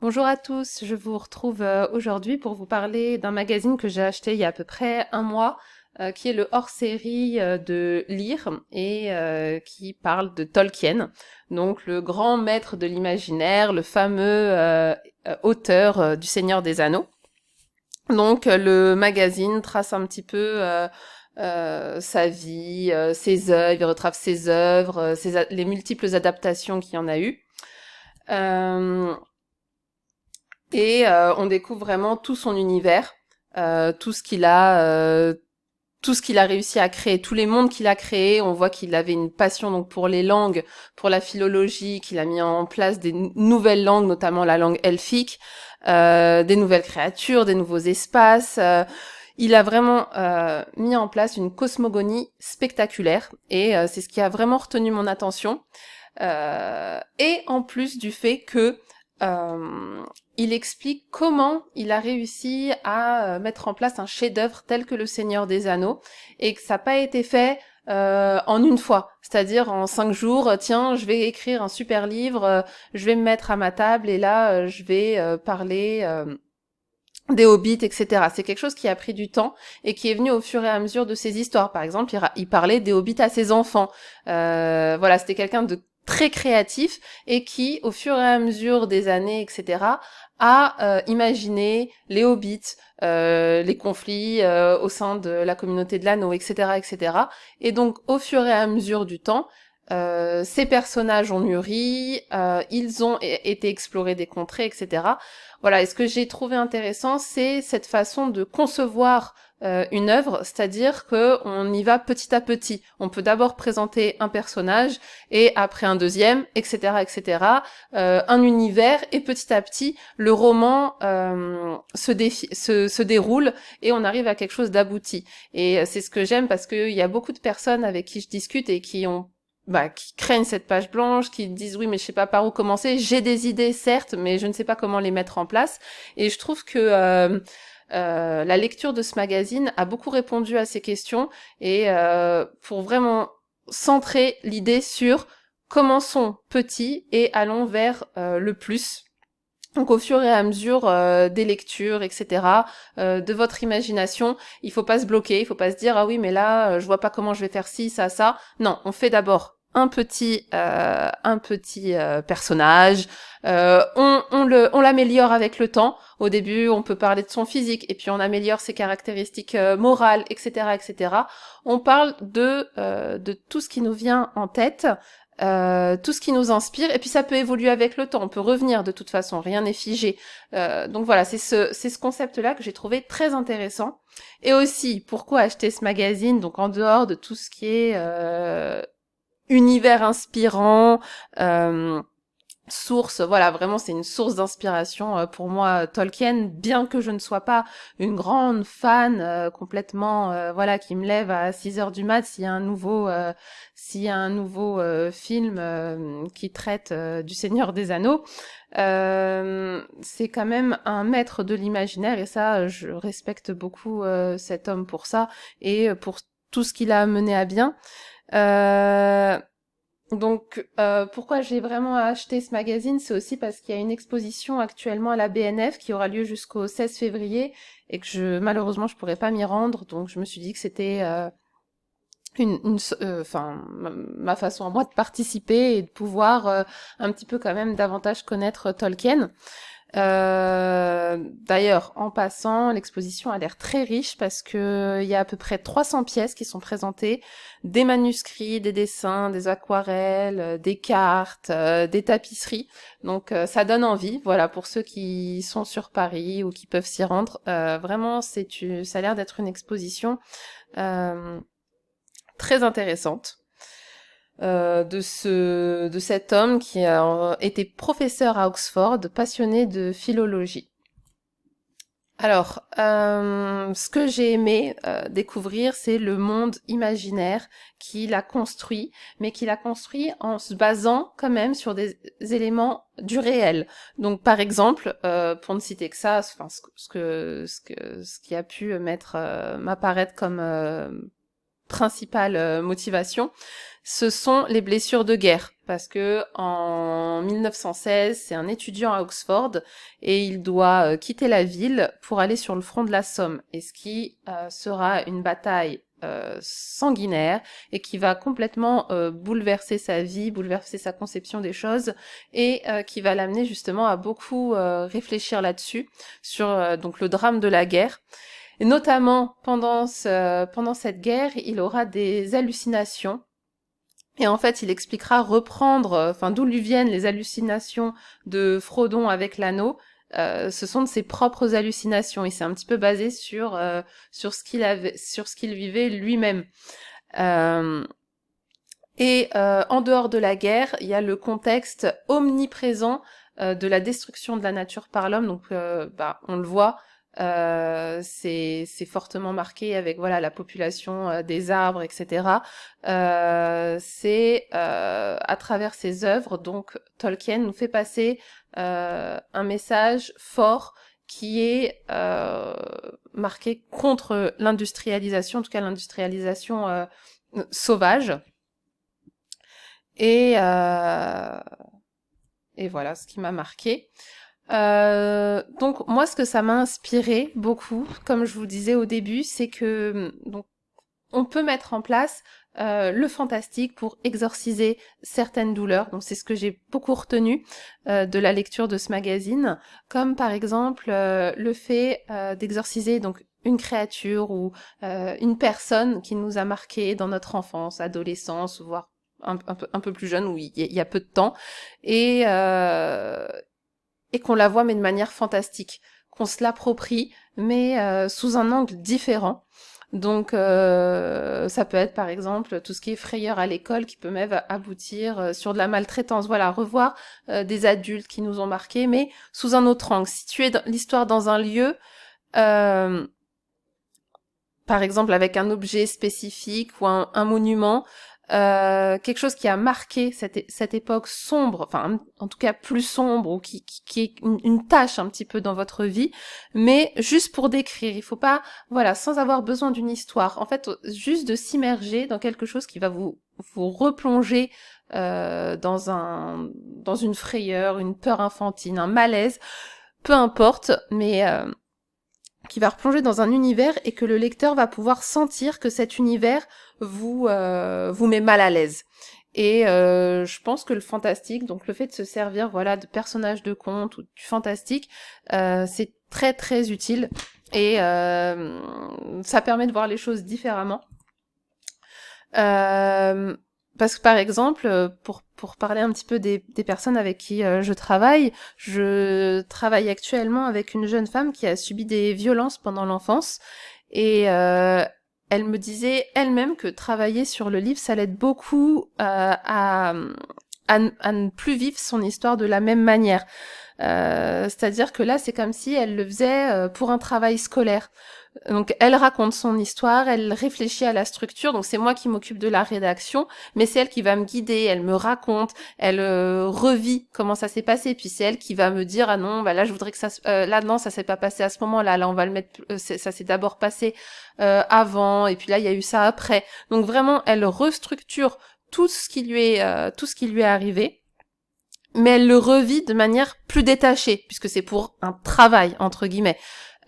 Bonjour à tous, je vous retrouve aujourd'hui pour vous parler d'un magazine que j'ai acheté il y a à peu près un mois, qui est le hors-série de Lire et qui parle de Tolkien, donc le grand maître de l'imaginaire, le fameux auteur du Seigneur des Anneaux. Donc le magazine trace un petit peu sa vie, ses œuvres, il retrace ses œuvres, les multiples adaptations qu'il y en a eu. Euh, on découvre vraiment tout son univers, tout ce qu'il a, tout ce qu'il a réussi à créer, tous les mondes qu'il a créés. On voit qu'il avait une passion donc pour les langues, pour la philologie, qu'il a mis en place des nouvelles langues, notamment la langue elfique, des nouvelles créatures, des nouveaux espaces. Il a vraiment mis en place une cosmogonie spectaculaire et c'est ce qui a vraiment retenu mon attention. Et en plus du fait que il explique comment il a réussi à mettre en place un chef-d'œuvre tel que Le Seigneur des Anneaux et que ça n'a pas été fait en une fois, c'est-à-dire en 5 jours, tiens, je vais écrire un super livre, je vais me mettre à ma table et là, je vais parler des hobbits, etc. C'est quelque chose qui a pris du temps et qui est venu au fur et à mesure de ses histoires. Par exemple, il parlait des hobbits à ses enfants. Voilà, c'était quelqu'un de très créatif et qui, au fur et à mesure des années, etc., a imaginé les hobbits, les conflits au sein de la communauté de l'anneau, etc., etc. Et donc, au fur et à mesure du temps, ces personnages ont mûri, ils ont été explorés des contrées, etc. Voilà, et ce que j'ai trouvé intéressant, c'est cette façon de concevoir une œuvre, c'est-à-dire que on y va petit à petit. On peut d'abord présenter un personnage et après un deuxième, etc., etc. Un univers et petit à petit, le roman se déroule et on arrive à quelque chose d'abouti. Et c'est ce que j'aime parce qu'il y a beaucoup de personnes avec qui je discute et qui craignent cette page blanche, qui disent oui mais je sais pas par où commencer, j'ai des idées certes mais je ne sais pas comment les mettre en place et je trouve que la lecture de ce magazine a beaucoup répondu à ces questions et pour vraiment centrer l'idée sur commençons petit et allons vers le plus. Donc au fur et à mesure des lectures, etc., de votre imagination, il faut pas se bloquer, il faut pas se dire ah oui mais là je vois pas comment je vais faire ci, ça, ça. Non, on fait d'abord un petit personnage. On l'améliore avec le temps. Au début, on peut parler de son physique et puis on améliore ses caractéristiques morales, etc., etc. On parle de tout ce qui nous vient en tête tout ce qui nous inspire, et puis ça peut évoluer avec le temps, on peut revenir de toute façon, rien n'est figé. Donc voilà, c'est ce concept-là que j'ai trouvé très intéressant. Et aussi, pourquoi acheter ce magazine, donc en dehors de tout ce qui est univers inspirant, source, voilà, vraiment c'est une source d'inspiration pour moi Tolkien, bien que je ne sois pas une grande fan complètement voilà qui me lève à 6 heures du mat s'il y a un nouveau film qui traite du Seigneur des Anneaux. C'est quand même un maître de l'imaginaire et ça je respecte beaucoup cet homme pour ça et pour tout ce qu'il a mené à bien. Euh, pourquoi j'ai vraiment acheté ce magazine, c'est aussi parce qu'il y a une exposition actuellement à la BNF qui aura lieu jusqu'au 16 février et que malheureusement, je pourrais pas m'y rendre. Donc, je me suis dit que c'était ma façon à moi de participer et de pouvoir un petit peu quand même davantage connaître Tolkien. D'ailleurs, en passant, l'exposition a l'air très riche parce que il y a à peu près 300 pièces qui sont présentées, des manuscrits, des dessins, des aquarelles, des cartes, des tapisseries. Donc ça donne envie, voilà, pour ceux qui sont sur Paris ou qui peuvent s'y rendre. Vraiment, ça a l'air d'être une exposition euh, très intéressante de cet homme qui a été professeur à Oxford, passionné de philologie. Alors, ce que j'ai aimé découvrir, c'est le monde imaginaire qu'il a construit, mais qu'il a construit en se basant quand même sur des éléments du réel. Donc, par exemple, pour ne citer que ça, enfin, ce qui a pu m'apparaître comme principale motivation, ce sont les blessures de guerre. Parce que en 1916, c'est un étudiant à Oxford et il doit quitter la ville pour aller sur le front de la Somme. Et ce qui sera une bataille sanguinaire et qui va complètement bouleverser sa vie, bouleverser sa conception des choses et qui va l'amener justement à beaucoup réfléchir là-dessus, sur donc le drame de la guerre. Et notamment pendant cette guerre, il aura des hallucinations. Et en fait, il expliquera reprendre, d'où lui viennent les hallucinations de Frodon avec l'anneau. Ce sont de ses propres hallucinations. Et c'est un petit peu basé sur ce qu'il vivait lui-même. En dehors de la guerre, il y a le contexte omniprésent de la destruction de la nature par l'homme. Donc, on le voit. C'est fortement marqué avec la population des arbres, etc. C'est à travers ses œuvres, donc Tolkien nous fait passer un message fort qui est marqué contre l'industrialisation, en tout cas l'industrialisation sauvage. Et voilà ce qui m'a marqué. Donc moi, ce que ça m'a inspiré beaucoup, comme je vous disais au début, c'est que donc on peut mettre en place le fantastique pour exorciser certaines douleurs. Donc c'est ce que j'ai beaucoup retenu de la lecture de ce magazine, comme par exemple le fait d'exorciser donc une créature ou une personne qui nous a marqué dans notre enfance, adolescence, voire un peu plus jeune, où il y a peu de temps, et qu'on la voit mais de manière fantastique, qu'on se l'approprie mais sous un angle différent. Donc ça peut être par exemple tout ce qui est frayeur à l'école qui peut même aboutir sur de la maltraitance. Voilà, revoir des adultes qui nous ont marqués mais sous un autre angle. Situer l'histoire dans un lieu, par exemple avec un objet spécifique ou un monument, quelque chose qui a marqué cette époque sombre, enfin en tout cas plus sombre, ou qui est une tâche un petit peu dans votre vie, mais juste pour décrire. Il faut pas, sans avoir besoin d'une histoire. En fait, juste de s'immerger dans quelque chose qui va vous replonger dans une frayeur, une peur infantile, un malaise, peu importe, mais qui va replonger dans un univers et que le lecteur va pouvoir sentir que cet univers vous met mal à l'aise. Et je pense que le fantastique, donc le fait de se servir de personnages de contes ou du fantastique, c'est très très utile et ça permet de voir les choses différemment. Parce que par exemple, pour parler un petit peu des personnes avec qui je travaille actuellement avec une jeune femme qui a subi des violences pendant l'enfance et elle me disait elle-même que travailler sur le livre, ça l'aide beaucoup à ne plus vivre son histoire de la même manière. C'est-à-dire que là, c'est comme si elle le faisait pour un travail scolaire. Donc elle raconte son histoire, elle réfléchit à la structure, donc c'est moi qui m'occupe de la rédaction, mais c'est elle qui va me guider, elle me raconte, elle revit comment ça s'est passé, puis c'est elle qui va me dire ah non, là je voudrais que ça là non, ça s'est pas passé à ce moment-là, là on va le mettre ça s'est d'abord passé avant et puis là il y a eu ça après. Donc vraiment elle restructure tout ce qui lui est arrivé. Mais elle le revit de manière plus détachée, puisque c'est pour un travail, entre guillemets.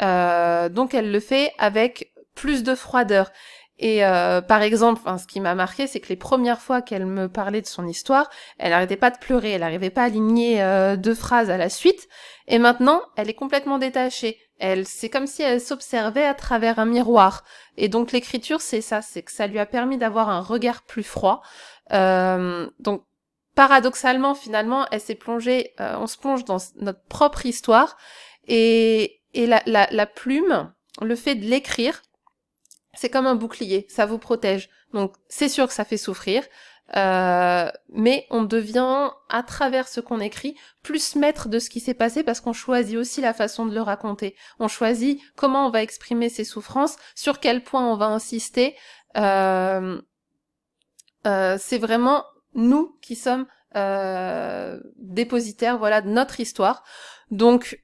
Donc elle le fait avec plus de froideur. Et par exemple, ce qui m'a marqué, c'est que les premières fois qu'elle me parlait de son histoire, elle n'arrêtait pas de pleurer, elle n'arrivait pas à aligner 2 phrases à la suite. Et maintenant, elle est complètement détachée. C'est comme si elle s'observait à travers un miroir. Et donc l'écriture, c'est ça, c'est que ça lui a permis d'avoir un regard plus froid. Donc paradoxalement, finalement, elle s'est plongée, on se plonge dans notre propre histoire, et la plume, le fait de l'écrire, c'est comme un bouclier, ça vous protège. Donc c'est sûr que ça fait souffrir, mais on devient, à travers ce qu'on écrit, plus maître de ce qui s'est passé parce qu'on choisit aussi la façon de le raconter. On choisit comment on va exprimer ses souffrances, sur quel point on va insister. C'est vraiment nous qui sommes dépositaires de notre histoire. Donc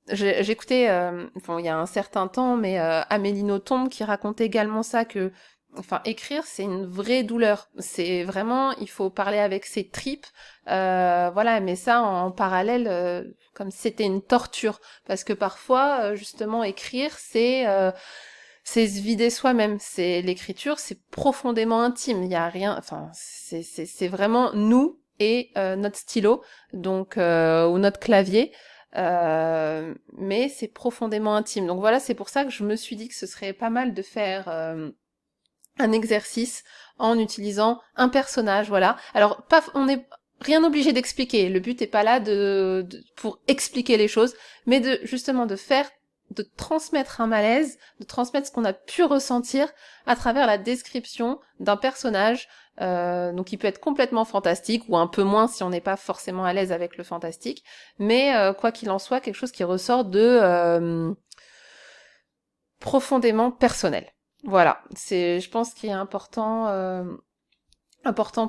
J'écoutais, enfin, il y a un certain temps, mais Amélie Nothomb qui racontait également ça, que, enfin, écrire, c'est une vraie douleur. C'est vraiment, il faut parler avec ses tripes, voilà, mais ça en parallèle, comme si c'était une torture. Parce que parfois, justement, écrire, c'est se vider soi-même. C'est l'écriture, c'est profondément intime. Il y a rien, enfin, c'est vraiment nous et notre stylo, donc ou notre clavier. Mais c'est profondément intime. Donc voilà, c'est pour ça que je me suis dit que ce serait pas mal de faire un exercice en utilisant un personnage, voilà. Alors, pas, on n'est rien obligé d'expliquer. Le but est pas là pour expliquer les choses, mais de justement de transmettre un malaise, de transmettre ce qu'on a pu ressentir à travers la description d'un personnage. Donc il peut être complètement fantastique ou un peu moins si on n'est pas forcément à l'aise avec le fantastique, mais quoi qu'il en soit, quelque chose qui ressort de profondément personnel. Voilà, c'est, je pense qu'il est important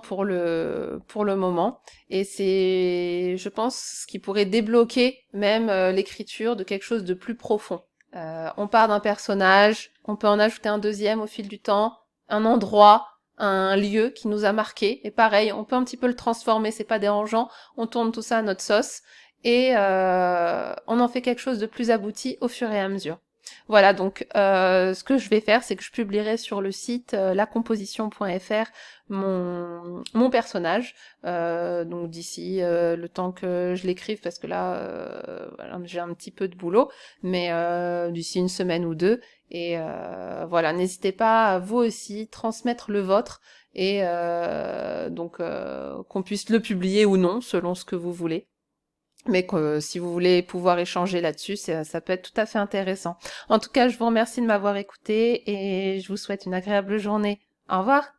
pour le moment, et c'est, je pense, ce qui pourrait débloquer même l'écriture de quelque chose de plus profond. On part d'un personnage, on peut en ajouter un deuxième au fil du temps, un endroit, un lieu qui nous a marqué, et pareil, on peut un petit peu le transformer, c'est pas dérangeant, on tourne tout ça à notre sauce, et on en fait quelque chose de plus abouti au fur et à mesure. Voilà, donc ce que je vais faire, c'est que je publierai sur le site lacomposition.fr mon personnage, donc d'ici le temps que je l'écrive, parce que là voilà, j'ai un petit peu de boulot, mais d'ici une semaine ou deux, et voilà, n'hésitez pas à vous aussi transmettre le vôtre, et donc qu'on puisse le publier ou non, selon ce que vous voulez. Mais que si vous voulez pouvoir échanger là-dessus, ça peut être tout à fait intéressant. En tout cas, je vous remercie de m'avoir écouté et je vous souhaite une agréable journée. Au revoir.